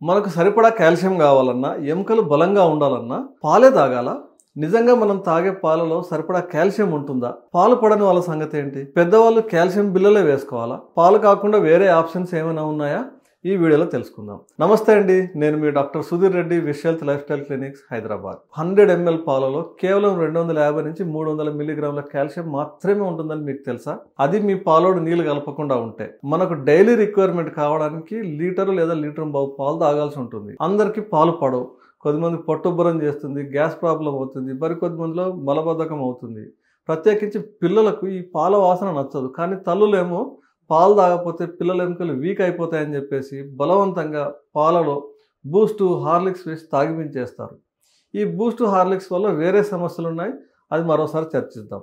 మనకు సరిపడా కాల్షియం కావాలన్నా, ఎముకలు బలంగా ఉండాలన్నా పాలే తాగాల? నిజంగా మనం తాగే పాలలో సరిపడా కాల్షియం ఉంటుందా? పాలు పడని వాళ్ళ సంగతి ఏంటి? పెద్దవాళ్ళు కాల్షియం బిళ్ళలే వేసుకోవాలా? పాలు కాకుండా వేరే ఆప్షన్స్ ఏమైనా ఉన్నాయా? ఈ వీడియోలో తెలుసుకుందాం. నమస్తే అండి, నేను మీ doctor Sudheer Reddy, wish health lifestyle clinics, Hyderabad. 100 ml పాలలో కేవలం 250 నుంచి 300 మిల్లీగ్రాముల కాల్షియం మాత్రమే ఉంటుందని మీకు తెలుసా? అది మీ పాలోడు నీళ్లు కలపకుండా ఉంటే. మనకు డైలీ రిక్వైర్మెంట్ కావడానికి లీటరు లేదా లీటర్ బావు పాలు తాగాల్సి ఉంటుంది. అందరికీ పాలు పడవు. కొద్దిమంది పట్టుబ్బరం చేస్తుంది, గ్యాస్ ప్రాబ్లం అవుతుంది, మరికొద్దిమందిలో మలబద్ధకం అవుతుంది. ప్రత్యేకించి పిల్లలకు ఈ పాల వాసన నచ్చదు. కానీ తల్లులేమో పాలు తాగకపోతే పిల్లల ఎముకలు వీక్ అయిపోతాయని చెప్పేసి బలవంతంగా పాలలో బూస్ట్, హార్లిక్స్ వేసి తాగిపించేస్తారు. ఈ బూస్ట్, హార్లిక్స్ వల్ల వేరే సమస్యలు ఉన్నాయి, అది మరోసారి చర్చిద్దాం.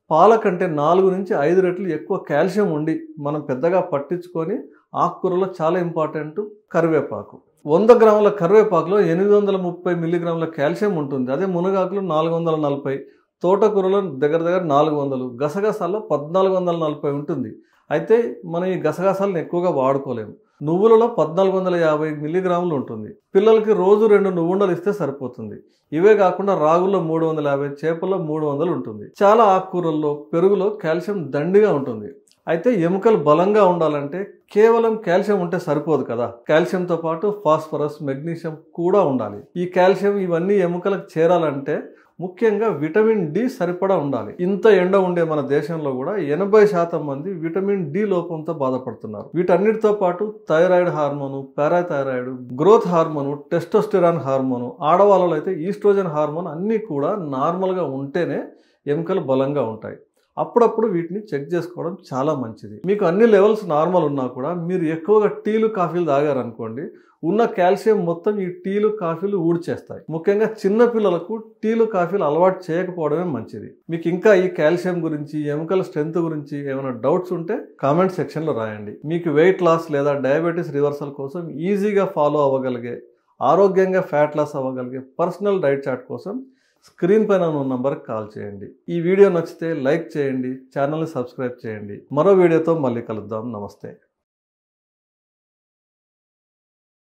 పాల కంటే 4 నుంచి 5 రెట్లు ఎక్కువ కాల్షియం ఉండి మనం పెద్దగా పట్టించుకొని ఆకుకూరలో చాలా ఇంపార్టెంట్ కరివేపాకు. 100 గ్రాముల కరివేపాకులో 830 మిల్లీగ్రాముల కాల్షియం ఉంటుంది. అదే మునగాకులో 440, తోటకూరలో దగ్గర 400, గసగసాల్లో 1440 ఉంటుంది. అయితే మనం ఈ గసగసాలను ఎక్కువగా వాడుకోలేము. నువ్వులలో 1450 మిల్లీగ్రాములు ఉంటుంది. పిల్లలకి రోజు 2 నువ్వుండలు ఇస్తే సరిపోతుంది. ఇవే కాకుండా రాగుల్లో 350, చేపల్లో 300 ఉంటుంది. చాలా ఆకుకూరల్లో, పెరుగులో కాల్షియం దండిగా ఉంటుంది. అయితే ఎముకలు బలంగా ఉండాలంటే కేవలం కాల్షియం ఉంటే సరిపోదు కదా. కాల్షియంతో పాటు ఫాస్ఫరస్, మెగ్నీషియం కూడా ఉండాలి. ఈ కాల్షియం ఇవన్నీ ఎముకలకు చేరాలంటే ముఖ్యంగా విటమిన్ డి సరిపడా ఉండాలి. ఇంత ఎండ ఉండే మన దేశంలో కూడా 80% మంది విటమిన్ డి లోపంతో బాధపడుతున్నారు. వీటన్నిటితో పాటు thyroid hormone, parathyroid, growth hormone, testosterone hormone, ఆడవాళ్ళలో అయితే ఈస్ట్రోజన్ హార్మోన్ అన్నీ కూడా నార్మల్గా ఉంటేనే ఎముకలు బలంగా ఉంటాయి. అప్పుడప్పుడు వీటిని చెక్ చేసుకోవడం చాలా మంచిది. మీకు అన్ని లెవెల్స్ నార్మల్ ఉన్నా కూడా మీరు ఎక్కువగా టీలు, కాఫీలు తాగారనుకోండి, ఉన్న కాల్షియం మొత్తం ఈ టీలు, కాఫీలు ఊడ్చేస్తాయి. ముఖ్యంగా చిన్న పిల్లలకు టీలు, కాఫీలు అలవాటు చేయకపోవడమే మంచిది. మీకు ఇంకా ఈ కాల్షియం గురించి, ఎముకల స్ట్రెంత్ గురించి ఏమైనా డౌట్స్ ఉంటే కామెంట్ సెక్షన్లో రాయండి. మీకు వెయిట్ లాస్ లేదా డయాబెటీస్ రివర్సల్ కోసం ఈజీగా ఫాలో అవ్వగలిగే, ఆరోగ్యంగా ఫ్యాట్ లాస్ అవ్వగలిగే పర్సనల్ డైట్ చార్ట్ కోసం స్క్రీన్ పైన ఉన్న నంబర్కి కాల్ చేయండి. ఈ వీడియో నచ్చితే లైక్ చేయండి, ఛానల్ని సబ్స్క్రైబ్ చేయండి. మరో వీడియోతో మళ్ళీ కలుద్దాం. నమస్తే.